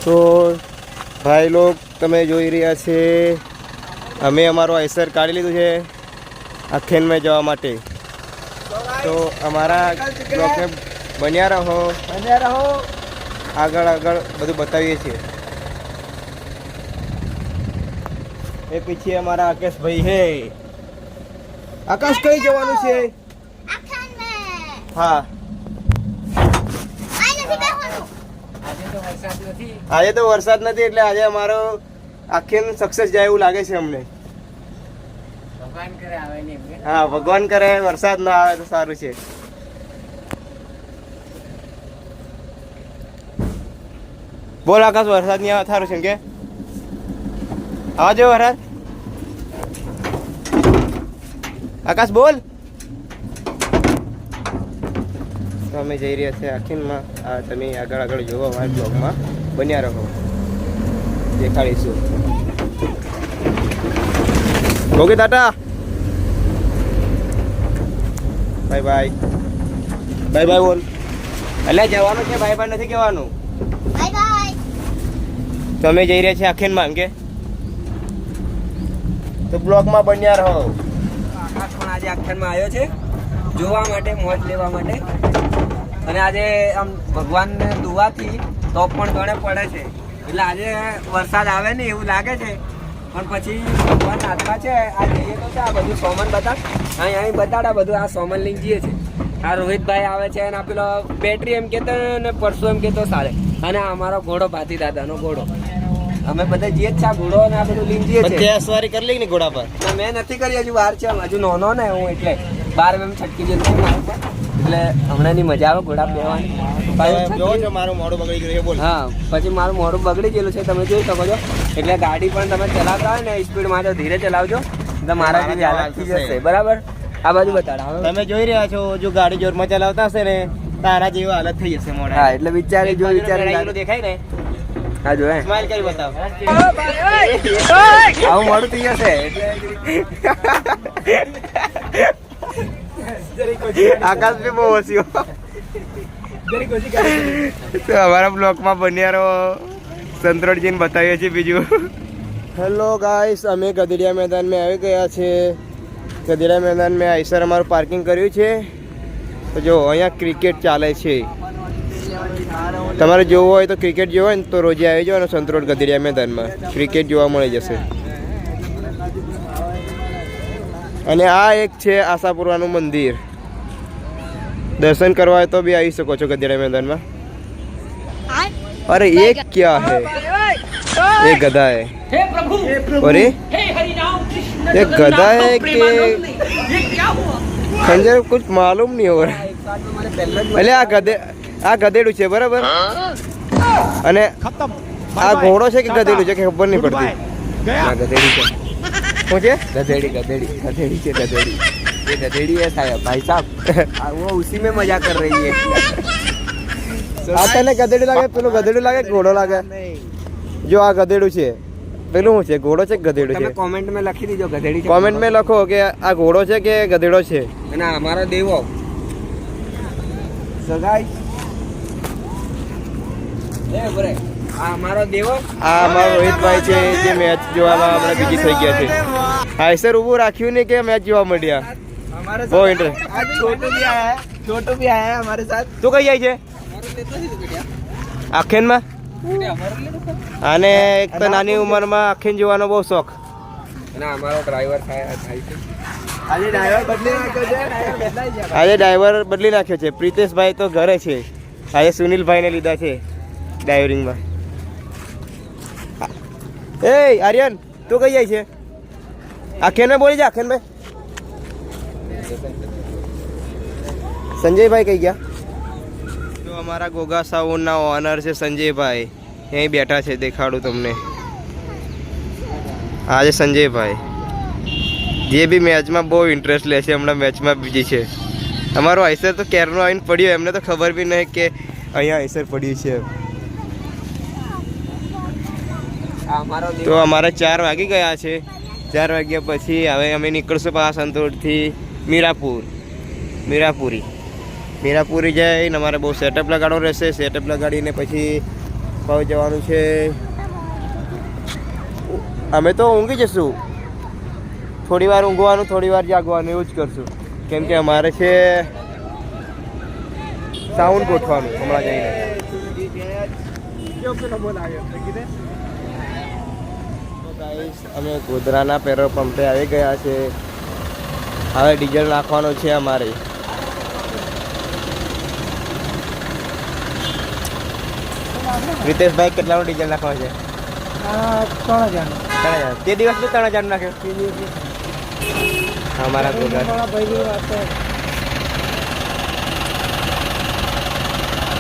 તો ભાઈ લોગ તમે જોઈ રહ્યા છે, અમે અમારો આઈસર કાઢી લીધું છે આખેનમાં જવા માટે. તો અમારા બ્લોગને બન્યા રહો. આગળ બધું બતાવીએ છીએ. એ પીછે અમારા આકાશભાઈ હે. આકાશ કઈ જવાનું છે? હા, આજે તો વરસાદ નથી એટલે આજે અમારો આખેન સક્સેસ જાય એવું લાગે છે અમને. હા, ભગવાન કરે વરસાદ ના આવે તો સારું છે. બોલ આકાશ, વરસાદ નહીં આવે સારું છે કે આવા જો વરસાદ. આકાશ બોલ. તો અમે જઈ રહ્યા છીએ આખીનમાં. તમે આગળ જોવો, અમારા બ્લોગમાં બન્યા રહો, દેખાડીશું. Okay tata, bye bye. Bye bye બોલ. એટલે જવાનું છે, બાય બાય નથી કહેવાનું. Bye bye. તો અમે જઈ રહ્યા છીએ આખીનમાં કે. તો બ્લોગમાં બન્યા રહો. આકાશ પણ આજે આખ્યાનમાં આવ્યો છે જોવા માટે, મોજ લેવા માટે. અને આજે આમ ભગવાનને દુવાથી તો પણ ગણે પડે છે, એટલે આજે વરસાદ આવે ને એવું લાગે છે. પણ પછી ભગવાન હાથમાં છે. આ જઈએ તો છે, આ બધું સોમન બતાડ, અહીં બતાડા બધું. આ સોમન લઈને જઈએ છે. આ રોહિતભાઈ આવે છે અને પેલો બેટરી એમ કહેતો ને પરસું એમ કહેતો સારે. અને આ અમારો ઘોડો, ભાતી દાદાનો ઘોડો. અમે બધા જઈએ જ છે, આ ઘોડો ને આ બધું લઈને જઈએ છે. સવારી કરી લઈ ને ઘોડા પર? ના, મેં નથી કરી, હજુ વાર છે, હજુ નાનો ને હું, એટલે 12 એમ છટકી જેવું છે મારું પર. એટલે હમણાં ની મજા આવે ઘોડા બેવાની. જોવો છો મારું મોઢું બગડી ગયું છે, બોલ. હા, પછી મારું મોઢું બગડી ગયેલું છે, તમે જોઈ શકો છો. એટલે ગાડી પણ તમે ચલાવતા હોય ને સ્પીડમાં તો ધીરે ચલાવજો, તો મારા જેવી હાલત થઈ જશે. બરાબર, આ બાજુ બતાડો. તમે જોઈ રહ્યા છો, જો ગાડી જોરમાં ચલાવતા હશે ને તારા જેવી હાલત થઈ જશે મોઢા. હા, એટલે વિચારી દેખાય ને. હા, જો સ્માઈલ કરી બતાવ. આવું મોડું થઈ જશે. આકાશ બી બહુ હસ્યો. તો અમારા બ્લોકમાં બન્યા રહો, સંતરોડજીને બતાવીએ છીએ બીજું. હેલો ગાઈસ, અમે ગધેડિયા મેદાનમાં આવી ગયા છે. ગધેડિયા મેદાનમાં આઈસર અમારું પાર્કિંગ કર્યું છે. તો જો અહીંયા ક્રિકેટ ચાલે છે. તમારે જોવું હોય તો ક્રિકેટ જોવો હોય ને તો રોજે આવી જાઓ ને સંતરોડ ગધેડિયા મેદાનમાં, ક્રિકેટ જોવા મળી જશે. અને આ એક છે આશાપુરાનું મંદિર. દર્શન કરવા હોય તો બી આવી શકો છો ગધેડિયા મેદાનમાં. અરે એક ક્યાં હે, ये गधा है और ये गधा है कि खंजर, कुछ मालूम नहीं हो रहा. એટલે આ ગધેડું છે બરાબર, અને આ ઘોડો છે કે ગધેડું છે કે ખબર નહીં પડતી. આ ગધેડી છે. શું છે? गधेड़ी है साहब, भाई साहब. वो उसी में मजा कर रही है. આ તને ગધેડું લાગે, પેલું ગધેડું લાગે ઘોડો લાગે? જો આ ગધેડું છે, પેલું શું છે, ઘોડો છે કે ગધેડું છે? તમે કોમેન્ટ માં લખી દીજો ગધેડી. કોમેન્ટ માં લખો કે આ ઘોડો છે કે ગધેડો છે. અને અમારો દેવો સગાઈ આ અમારો દેવો, આ અમારો રોહિતભાઈ છે જે મેચ જોવામાં આપણે બીજી થઈ ગયા છે. આઈસર ઊભું રાખ્યું ને કે મેચ જોવા મળ્યા. हमारे બહુ ઇન્ટરેસ્ટ. आज छोटू भी आया है, छोटू भी आया है हमारे साथ. તું કઈ જાય છે આખેનમાં? આને એક તો નાની ઉંમરમાં આખેન જોવાનો બહુ શોખ. અને અમારો ડ્રાઈવર થાય છે. આજે ડ્રાઈવર બદલી નાખ્યો છે, આજે ડ્રાઈવર બદલી નાખ્યો છે. પ્રિતેશભાઈ તો ઘરે છે, આજે સુનિલભાઈને લીધા છે ડ્રાઇવરિંગમાં. એ આર્યન, તું કઈ જાય છે આખેનમાં? બોલી જા આખેનભાઈ. સંજયભાઈ કઈ ગયા? તો અમારા ગોગા સાઉન્ડના ઓનર છે સંજયભાઈ, અહીં બેઠા છે, દેખાડું તમને. આ છે સંજયભાઈ, જે બી મેચમાં બહુ ઇન્ટરેસ્ટ લે છે, હમણાં મેચમાં બીજી છે. અમારો આઈસર તો કેરનો આવીને પડ્યો, એમને તો ખબર બી નહીં કે અહીંયા આઈસર પડ્યું છે. તો અમારે 4 વાગી ગયા છે. 4 વાગ્યા પછી હવે અમે નીકળશું પાછા સંતોડથી મીરાપુરી જઈને અમારે બહુ સેટઅપ લગાડવો રહેશે. સેટઅપ લગાડીને પછી હવે જવાનું છે, અમે તો ઊંઘી જશું, થોડી વાર ઊંઘવાનું થોડી વાર જાગવાનું એવું જ કરશું, કેમ કે અમારે છે સાઉન્ડ ગોઠવાનું હમણાં જઈને. અમે ગોધરાના પેટ્રોલ પંપે આવી ગયા છે, હવે ડીઝલ નાખવાનો છે અમારે. રીતેશભાઈ કેટલાનું ડીઝલ નાખવાનું છે? 3000. તે દિવસ બી 3000 નાખ્યો અમારા ગોધરા.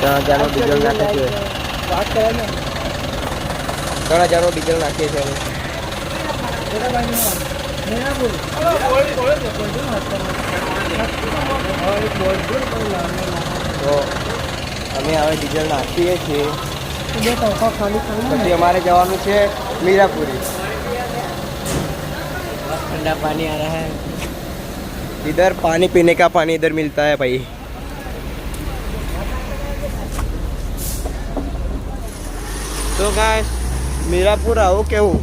3000નું ડીઝલ નાખે છે, 3000નું ડીઝલ નાખીએ છીએ અમે. તો અમે હવે ડીઝલ નાખીએ છીએ, પછી અમારે જવાનું છે મીરાપુરી. ठंडा पानी आ रहा है इधर, पानी पीने का पानी इधर मिलता है भाई. तो गाइस મીરાપુર આવું કેવું,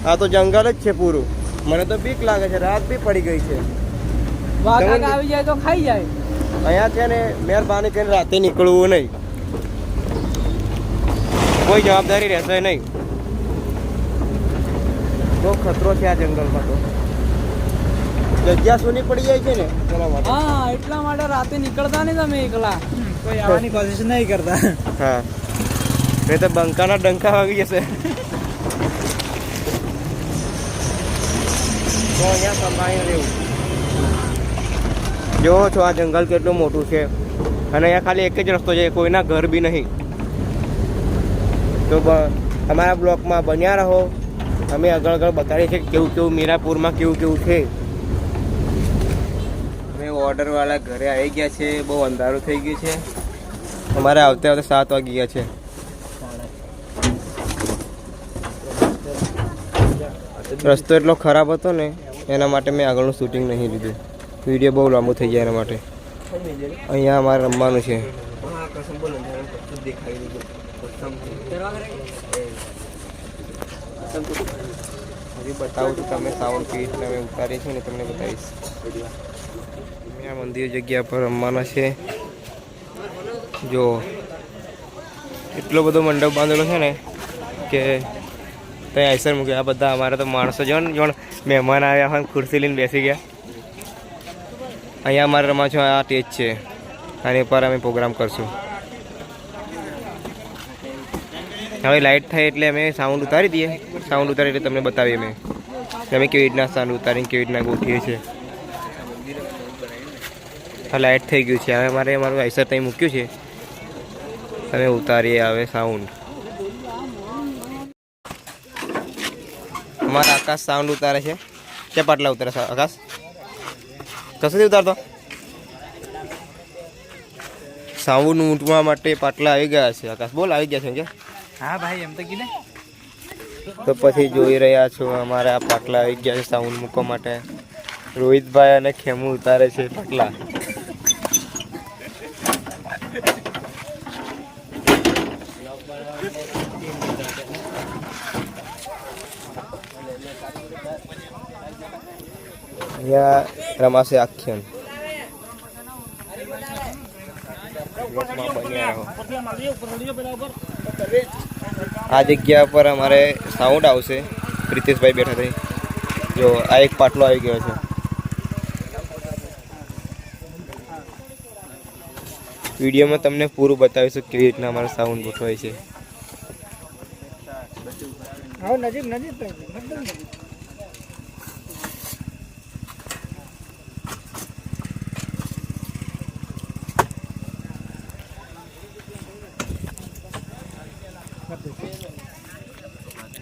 આ તો જંગલ જ છે પૂરું. મને તો બીક લાગે છે, રાત બી પડી ગઈ છે. આવી જાય તો ખાઈ જાય. અહીંયા છે ને મહેરબાની કરીને રાતે નીકળવું નહીં, કોઈ જવાબદારી રહેશે નહીં. બહુ ખતરો છે આ જંગલમાં, તો જગ્યા સુની પડી જાય છે ને એના માટે. હા, એટલા માટે રાતે નીકળતા નહીં તમે એકલા, કોઈ આવવાની કોશિશ નહીં કરતા. હા, નહીં તો બંકાના ડંકા વાગી જશે. તો અહીંયા સંભાળીને રહેવું. જોવો છો આ જંગલ કેટલું મોટું છે, અને અહીંયા ખાલી એક જ રસ્તો છે, કોઈના ઘર બી નહીં. તો અમારા બ્લોકમાં બન્યા રહો, અમે આગળ આગળ બતાવીએ છીએ કેવું કેવું મીરાપુરમાં કેવું કેવું છે. અમે ઓર્ડરવાળા ઘરે આવી ગયા છે, બહુ અંધારું થઈ ગયું છે. અમારે આવતે આવતે 7 વાગી ગયા છે. રસ્તો એટલો ખરાબ હતો ને એના માટે મેં આગળનું શૂટિંગ નહીં લીધું, વિડીયો બહુ લાંબો થઈ જાય એના માટે. અહીંયા અમારે રમવાનું છે. હજી બતાવું છું તમે સાઉન્ડ કેવી રીતના અમે ઉતારીએ છીએ ને તમને બતાવીશ. આ મંદિર જગ્યા પર રમવાના છે. જો એટલો બધો મંડપ બાંધેલો છે ને કે ત્યાં આઈસર મૂકે. આ બધા અમારા તો માણસો જો ને મહેમાન આવ્યા હોય ખુરશી લઈને બેસી ગયા. અહીંયા અમારે રમવા છો, આ સ્ટેજ છે, આની પર અમે પ્રોગ્રામ કરશું. હવે લાઇટ થાય એટલે અમે સાઉન્ડ ઉતારી દઈએ, સાઉન્ડ ઉતારી એટલે તમને બતાવીએ અમે કેવી રીતના સાઉન્ડ ઉતારીને કેવી રીતના ગોઠવીએ છીએ. હા, લાઇટ થઈ ગયું છે. હવે અમારે અમારું આઈસર ત્યાં મૂક્યું છે, તમે ઉતારીએ હવે સાઉન્ડ. અમારા આકાશ સાઉન્ડ ઉતારે છે. ક્યાં પાટલા ઉતારે છે આકાશ? કશું ઉતારતો સાઉન્ડ મૂકવા માટે પાટલા આવી ગયા છે. આકાશ બોલ, આવી ગયા છે કે? હા ભાઈ, એમ તો કીધે. તો પછી જોઈ રહ્યા છો અમારે આ પાટલા આવી ગયા છે સાઉન્ડ મૂકવા માટે. રોહિતભાઈ અને ખેમુ ઉતારે છે પાટલા. અહીંયા રમાશે આખ્યાન. આ જગ્યા પર અમારે સાઉન્ડ આવશે. પ્રિતેશભાઈ બેઠા થઈ. જો આ એક પાટલો આવી ગયો છે. વિડીયોમાં તમને પૂરું બતાવીશું કેવી રીતના અમારા સાઉન્ડ ગોઠવાય છે.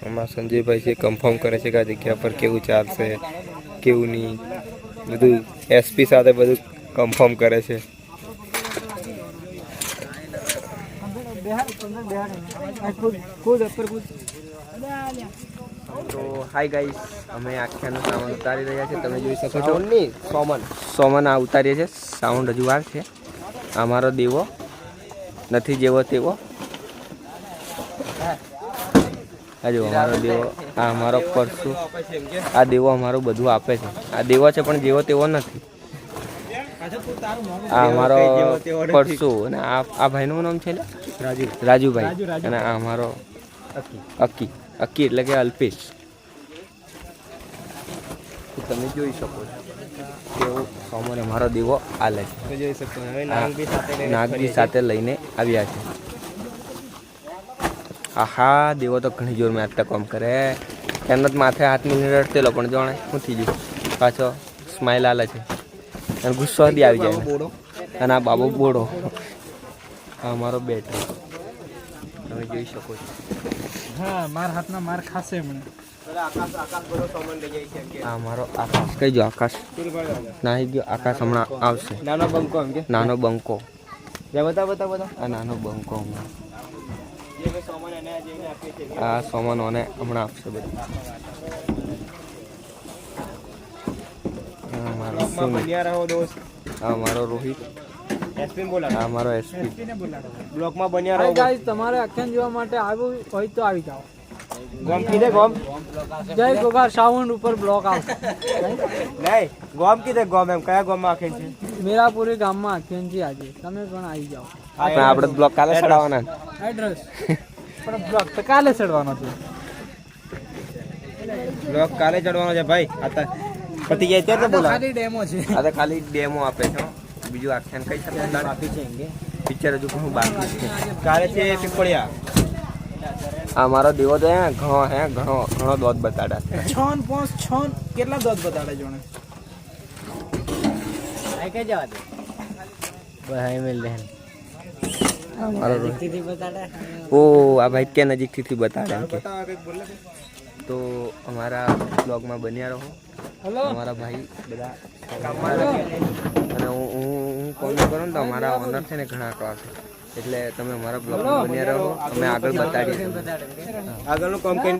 આમાં સંજયભાઈ છે કન્ફર્મ કરે છે કે આ જગ્યા પર કેવું ચાલશે કેવું નહીં, બધું એસપી સાથે બધું કન્ફર્મ કરે છે. તો હાય ગાઈસ, અમે આખ્યાનું સાઉન્ડ ઉતારી રહ્યા છે. તમે જોઈ શકો છો. સોમન આ ઉતારીએ છે. સાઉન્ડ હજુ વાર છે. અમારો દેવો નથી જેવો તેવો. આ જો અમારો દેવો, આ અમારો પરસુ, આ દેવો અમારું બધું આપે છે. આ દેવો છે પણ જેવો તેવો નથી. આ અમારો પરસુ અને આ ભાઈનું નામ છે ને રાજુભાઈ, અને આ અમારો અકી એટલે કે અલ્પેશ. તમે જોઈ શકો છો કેવો સોમવારે અમારો દેવો આલે છે. જોઈ શકો હવે નાગજી સાથે લઈને આવ્યા છે. આહા દેવો તો ઘણી જોર મેં કામ કરે. એમનો માથે હાથ મિલી રડતેલો પણ જાણે શું થઈ ગયું, પાછો સ્માઇલ આલે છે અને ગુસ્સો બી આવી જાય. અને આ બાબો બોડો, આ અમારો બેટો તમે જોઈ શકો છો. હા, મારા હાથના માર ખાશે મને. આ અમારો આકાશ, કઈ જો આકાશ નાહી ગયો. આકાશ હમણાં આવશે. નાનો બંકો એમ કે નાનો બંકો, બતા આ નાનો બંકો હમણાં. આ સોમાનોને હમણાં આપશે બધું. આ અમારો સુમિત, આ અમારો રોહિત, આ અમારો એસપી. બ્લોકમાં બન્યા હાય રહો. ગાઈસ, તમારે આખ્યાન જોવા માટે આવ્યું હોય તો આવી જાઓ. ગોમ કીધે ગોમ જય ગોગા સાઉન્ડ ઉપર બ્લોક આવશે. નહીં ગોમ કીધે ગોમ એમ કયા ગોમમાં આખે છે? મેરાપુરી ગામમાં આખ્યાન છે આજે. તમે પણ આવી જાઓ. પણ આપણે બ્લોક કાલે ચડાવવાના. એડ્રેસ પણ બ્લોક તો કાલે ચડવાનો છે. બ્લોક કાલે ચડવાનો છે ભાઈ. આતા પતિ જાય ત્યારે બોલા. ખાલી ડેમો છે. આ તો ખાલી ડેમો આપે છે. બીજું આખ્યાન કઈ શકે બાકી છે. પિક્ચર હજુ ઘણું બાકી છે. કાલે છે પીપળિયા. આ મારો દેવો તો ઘણો દોધ બતાડા. છોન પોસ છોન કેટલા દોધ બતાડે જોણે. આઈ કે જવા દે ભાઈ મેલ દે. આ મારો થી બતાડે. ઓ આ ભાઈ કે નજીકથી બતાડે એમ કે. તો અમારા બ્લોગમાં બન્યા રહો. હેલો અમારા ભાઈ બધા અને હું કોમેન્ટ કરું ને તો અમારા ઓનર છે ને ઘણા આવશે. એટલે તમે અમારા બ્લોગમાં બન્યા રહો. અમે આગળ બતાડીએ. આગળનું કામ કઈ